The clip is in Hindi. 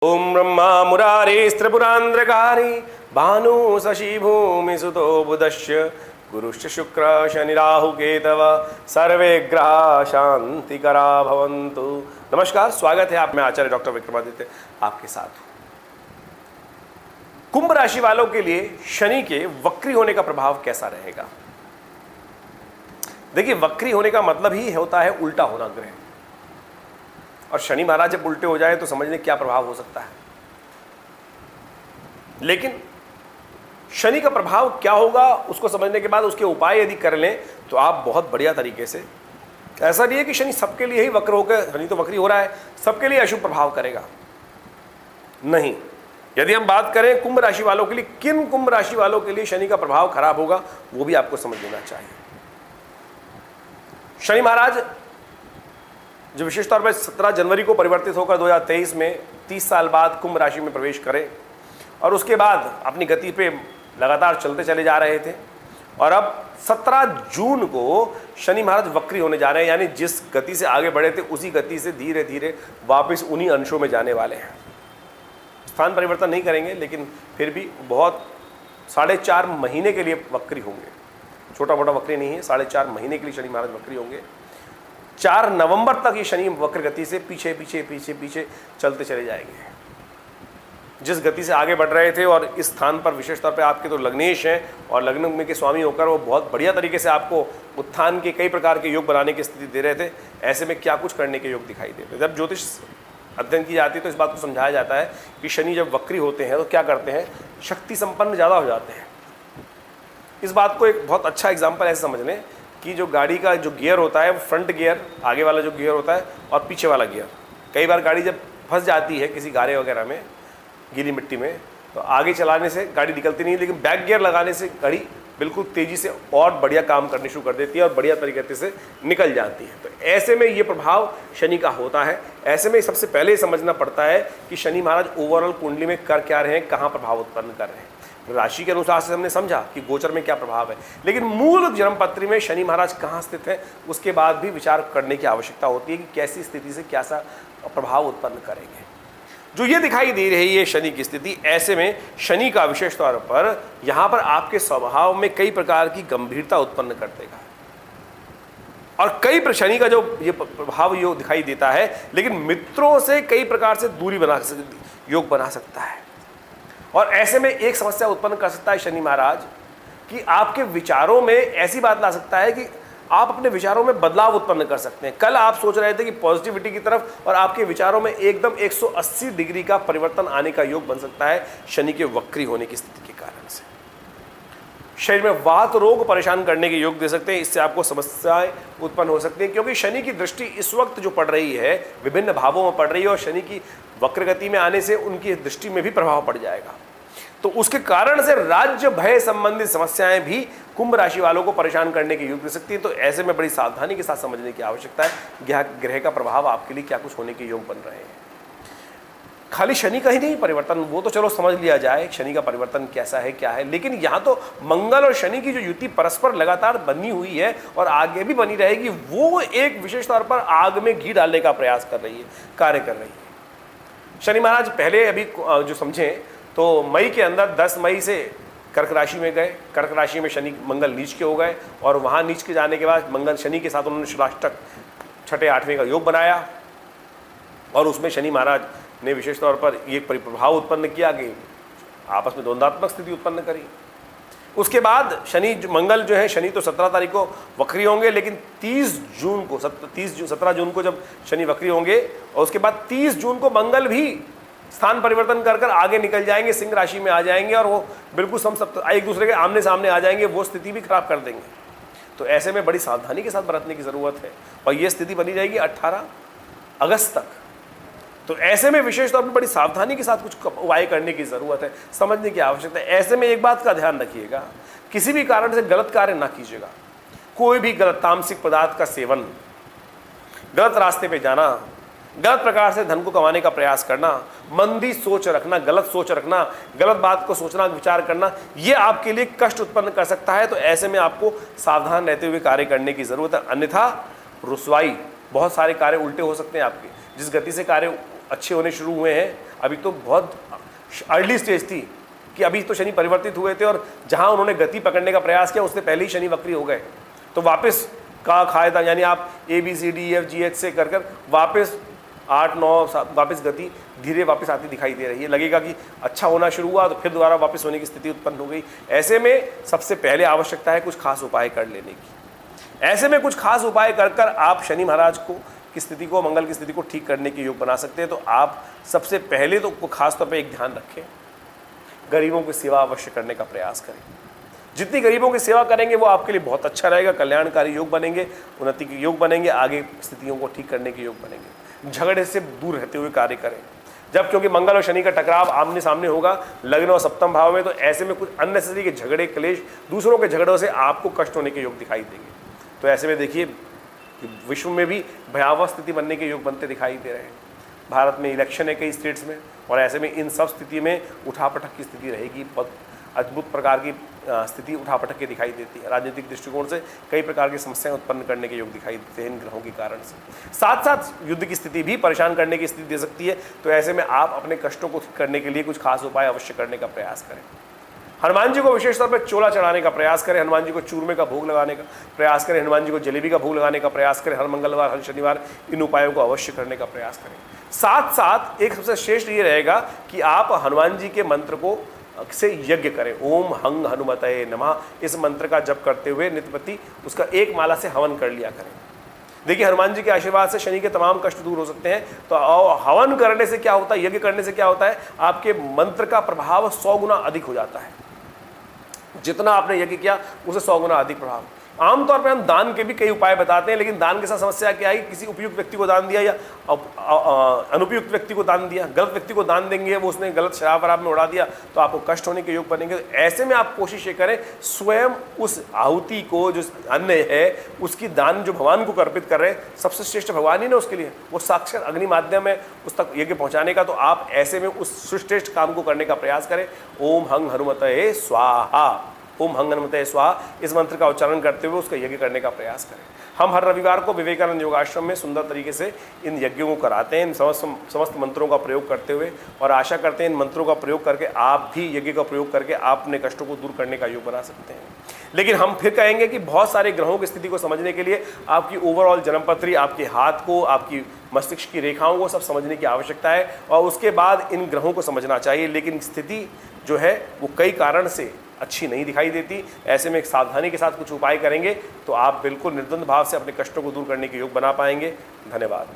ओम ब्रह्मा मुरारे त्रिपुरांध्रकारी भानु शशि भूमि सुतो बुधश्य गुरुश्च शुक्र शनि राहु केतव सर्वे ग्रह शांतिकरा भवन्तु। नमस्कार, स्वागत है आप में आचार्य डॉक्टर विक्रमादित्य आपके साथ। कुंभ राशि वालों के लिए शनि के वक्री होने का प्रभाव कैसा रहेगा? देखिए, वक्री होने का मतलब ही होता है उल्टा होना ग्रह, और शनि महाराज जब उल्टे हो जाए तो समझ लें क्या प्रभाव हो सकता है। लेकिन शनि का प्रभाव क्या होगा उसको समझने के बाद उसके उपाय यदि कर लें तो आप बहुत बढ़िया तरीके से, ऐसा नहीं है कि शनि सबके लिए ही वक्र होकर, शनि तो वक्री हो रहा है, सबके लिए अशुभ प्रभाव करेगा, नहीं। यदि हम बात करें कुंभ राशि वालों के लिए, किन कुंभ राशि वालों के लिए शनि का प्रभाव खराब होगा वो भी आपको समझ लेना चाहिए। शनि महाराज जो विशेष तौर पर 17 जनवरी को परिवर्तित होकर 2023 में 30 साल बाद कुंभ राशि में प्रवेश करें और उसके बाद अपनी गति पे लगातार चलते चले जा रहे थे, और अब 17 जून को शनि महाराज वक्री होने जा रहे हैं, यानी जिस गति से आगे बढ़े थे उसी गति से धीरे धीरे वापस उन्हीं अंशों में जाने वाले हैं। स्थान परिवर्तन नहीं करेंगे, लेकिन फिर भी बहुत 4.5 महीने के लिए वक्री होंगे। छोटा मोटा वक्री नहीं है, 4.5 महीने के लिए शनि महाराज वक्री होंगे। 4 नवंबर तक ये शनि वक्र गति से पीछे पीछे पीछे पीछे चलते चले जाएंगे। जिस गति से आगे बढ़ रहे थे, और इस स्थान पर विशेष तौर पे आपके तो लग्नेश हैं और लग्न में के स्वामी होकर वो बहुत बढ़िया तरीके से आपको उत्थान के कई प्रकार के योग बनाने की स्थिति दे रहे थे। ऐसे में क्या कुछ करने के योग दिखाई देते। जब ज्योतिष अध्ययन की जाती है तो इस बात को समझाया जाता है कि शनि जब वक्री होते हैं तो क्या करते हैं, शक्ति संपन्न ज़्यादा हो जाते हैं। इस बात को एक बहुत अच्छा एग्जाम्पल ऐसे समझ लें कि जो गाड़ी का जो गियर होता है, वो फ्रंट गियर, आगे वाला जो गियर होता है, और पीछे वाला गियर। कई बार गाड़ी जब फंस जाती है किसी गारे वगैरह में, गीली मिट्टी में, तो आगे चलाने से गाड़ी निकलती नहीं, लेकिन बैक गियर लगाने से गाड़ी बिल्कुल तेज़ी से और बढ़िया काम करनी शुरू कर देती है और बढ़िया तरीके से निकल जाती है। तो ऐसे में ये प्रभाव शनि का होता है। ऐसे में सबसे पहले समझना पड़ता है कि शनि महाराज ओवरऑल कुंडली में कर क्या रहे हैं, कहाँ प्रभाव उत्पन्न कर रहे हैं। राशि के अनुसार से हमने समझा कि गोचर में क्या प्रभाव है, लेकिन मूल जन्मपत्री में शनि महाराज कहाँ स्थित है उसके बाद भी विचार करने की आवश्यकता होती है कि कैसी स्थिति से कैसा प्रभाव उत्पन्न करेंगे। जो ये दिखाई दे रही है शनि की स्थिति, ऐसे में शनि का विशेष तौर पर यहाँ पर आपके स्वभाव में कई प्रकार की गंभीरता उत्पन्न कर देगा, और कई शनि का जो ये प्रभाव योग दिखाई देता है, लेकिन मित्रों से कई प्रकार से दूरी योग बना सकता है। और ऐसे में एक समस्या उत्पन्न कर सकता है शनि महाराज कि आपके विचारों में ऐसी बात ला सकता है कि आप अपने विचारों में बदलाव उत्पन्न कर सकते हैं। कल आप सोच रहे थे कि पॉजिटिविटी की तरफ, और आपके विचारों में एकदम 180 डिग्री का परिवर्तन आने का योग बन सकता है शनि के वक्री होने की स्थिति के कारण से। शरीर में वात रोग परेशान करने के योग दे सकते हैं, इससे आपको समस्याएं उत्पन्न हो सकती हैं, क्योंकि शनि की दृष्टि इस वक्त जो पड़ रही है विभिन्न भावों में पड़ रही है, और शनि की वक्र गति में आने से उनकी दृष्टि में भी प्रभाव पड़ जाएगा। तो उसके कारण से राज्य भय संबंधित समस्याएं भी कुंभ राशि वालों को परेशान करने के योग दे सकती है। तो ऐसे में बड़ी सावधानी के साथ समझने की आवश्यकता है ग्रह का प्रभाव आपके लिए क्या कुछ होने के योग बन रहे हैं। खाली शनि का ही नहीं परिवर्तन, वो तो चलो समझ लिया जाए शनि का परिवर्तन कैसा है क्या है, लेकिन यहाँ तो मंगल और शनि की जो युति परस्पर लगातार बनी हुई है और आगे भी बनी रहेगी, वो एक विशेष तौर पर आग में घी डालने का प्रयास कर रही है, कार्य कर रही है। शनि महाराज पहले अभी जो समझें तो मई के अंदर 10 मई से कर्क राशि में गए। कर्क राशि में शनि मंगल नीच के हो गए, और वहाँ नीच के जाने के बाद मंगल शनि के साथ उन्होंने षष्टक 6ठे 8वें का योग बनाया, और उसमें शनि महाराज ने विशेष तौर पर ये प्रभाव उत्पन्न किया कि आपस में द्वंद्वात्मक स्थिति उत्पन्न करी। उसके बाद शनि मंगल जो है, शनि तो 17 तारीख को वक्री होंगे, लेकिन 17 जून को जब शनि वक्री होंगे, और उसके बाद 30 जून को मंगल भी स्थान परिवर्तन कर कर आगे निकल जाएंगे, सिंह राशि में आ जाएंगे, और वो बिल्कुल एक दूसरे के आमने सामने आ जाएंगे, वो स्थिति भी खराब कर देंगे। तो ऐसे में बड़ी सावधानी के साथ बरतने की ज़रूरत है, और ये स्थिति बनी रहेगी 18 अगस्त तक। तो ऐसे में विशेष तौर पर बड़ी सावधानी के साथ कुछ उपाय करने की ज़रूरत है, समझने की आवश्यकता है। ऐसे में एक बात का ध्यान रखिएगा, किसी भी कारण से गलत कार्य ना कीजिएगा। कोई भी गलत तामसिक पदार्थ का सेवन, गलत रास्ते पे जाना, गलत प्रकार से धन को कमाने का प्रयास करना, मंदी सोच रखना, गलत सोच रखना, गलत बात को सोचना, विचार करना, ये आपके लिए कष्ट उत्पन्न कर सकता है। तो ऐसे में आपको सावधान रहते हुए कार्य करने की ज़रूरत है, अन्यथा रुसवाई, बहुत सारे कार्य उल्टे हो सकते हैं आपके। जिस गति से कार्य अच्छे होने शुरू हुए हैं, अभी तो बहुत अर्ली स्टेज थी कि अभी तो शनि परिवर्तित हुए थे और जहां उन्होंने गति पकड़ने का प्रयास किया उससे पहले ही शनि वक्री हो गए। तो वापस का खाया था, यानी आप ABCDEFGH से कर कर वापस 8 9 7 वापस गति धीरे वापस आती दिखाई दे रही है। लगेगा कि अच्छा होना शुरू हुआ तो फिर दोबारा वापस होने की स्थिति उत्पन्न हो गई। ऐसे में सबसे पहले आवश्यकता है कुछ खास उपाय कर लेने की। ऐसे में कुछ खास उपाय कर कर आप शनि महाराज की स्थिति को, मंगल की स्थिति को ठीक करने के योग बना सकते हैं। तो आप सबसे पहले तो खास तौर पर एक ध्यान रखें, गरीबों की सेवा अवश्य करने का प्रयास करें। जितनी गरीबों की सेवा करेंगे वो आपके लिए बहुत अच्छा रहेगा। कल्याणकारी योग बनेंगे, उन्नति के योग बनेंगे, आगे स्थितियों को ठीक करने के योग बनेंगे। झगड़े से दूर रहते हुए कार्य करें, जब क्योंकि मंगल और शनि का टकराव आमने सामने होगा लग्न और सप्तम भाव में, तो ऐसे में कुछ अननेसेसरी के झगड़े, क्लेश, दूसरों के झगड़ों से आपको कष्ट होने के योग दिखाई देंगे। तो ऐसे में देखिए विश्व में भी भयावह स्थिति बनने के योग बनते दिखाई दे रहे हैं। भारत में इलेक्शन है कई स्टेट्स में, और ऐसे में इन सब स्थिति में उठापटक की स्थिति रहेगी। बहुत अद्भुत प्रकार की स्थिति उठापटक की दिखाई देती है। राजनीतिक दृष्टिकोण से कई प्रकार की समस्याएं उत्पन्न करने के योग दिखाई देते हैं इन ग्रहों के कारण से। साथ साथ युद्ध की स्थिति भी परेशान करने की स्थिति दे सकती है। तो ऐसे में आप अपने कष्टों को ठीक करने के लिए कुछ खास उपाय अवश्य करने का प्रयास करें। हनुमान जी को विशेष तौर पर चोला चढ़ाने का प्रयास करें, हनुमान जी को चूरमे का भोग लगाने का प्रयास करें, हनुमान जी को जलेबी का भोग लगाने का प्रयास करें। हर मंगलवार, हर शनिवार इन उपायों को अवश्य करने का प्रयास करें। साथ साथ एक सबसे श्रेष्ठ ये रहेगा कि आप हनुमान जी के मंत्र को से यज्ञ करें। ओम हंग हनुमतये नमः, इस मंत्र का जप करते हुए नित्यप्रति उसका एक माला से हवन कर लिया करें। देखिए हनुमान जी के आशीर्वाद से शनि के तमाम कष्ट दूर हो सकते हैं। तो हवन करने से क्या होता है, यज्ञ करने से क्या होता है, आपके मंत्र का प्रभाव 100 गुना अधिक हो जाता है। जितना आपने यज्ञ किया उसे 100 गुना अधिक प्रभाव। आमतौर पर हम दान के भी कई उपाय बताते हैं, लेकिन दान के साथ समस्या क्या है, किसी उपयुक्त व्यक्ति को दान दिया या अनुपयुक्त व्यक्ति को दान दिया, गलत व्यक्ति को दान देंगे, वो उसने गलत शराब वराब में उड़ा दिया तो आपको कष्ट होने के योग बनेंगे। तो ऐसे में आप कोशिश ये करें स्वयं उस आहुति को, जो अन्न है उसकी दान जो भगवान को अर्पित कर रहे हैं, सबसे श्रेष्ठ भगवान ही ना उसके लिए, वो साक्षात अग्नि माध्यम है उस तक यज्ञ पहुँचाने का। तो आप ऐसे में उस श्रेष्ठ काम को करने का प्रयास करें। ओम हंग हनुमतये स्वाहा, ओम हंग हनुमतये स्वाहा, इस मंत्र का उच्चारण करते हुए उसका यज्ञ करने का प्रयास करें। हम हर रविवार को विवेकानंद योगाश्रम में सुंदर तरीके से इन यज्ञों को कराते हैं, इन समस्त मंत्रों का प्रयोग करते हुए, और आशा करते हैं इन मंत्रों का प्रयोग करके आप भी यज्ञ का प्रयोग करके आप अपने कष्टों को दूर करने का योग बना सकते हैं। लेकिन हम फिर कहेंगे कि बहुत सारे ग्रहों की स्थिति को समझने के लिए आपकी ओवरऑल जन्मपत्री, आपके हाथ को, आपकी मस्तिष्क की रेखाओं को सब समझने की आवश्यकता है, और उसके बाद इन ग्रहों को समझना चाहिए। लेकिन स्थिति जो है वो कई कारण से अच्छी नहीं दिखाई देती। ऐसे में एक सावधानी के साथ कुछ उपाय करेंगे तो आप बिल्कुल निर्द्वंद भाव से अपने कष्टों को दूर करने के योग बना पाएंगे। धन्यवाद।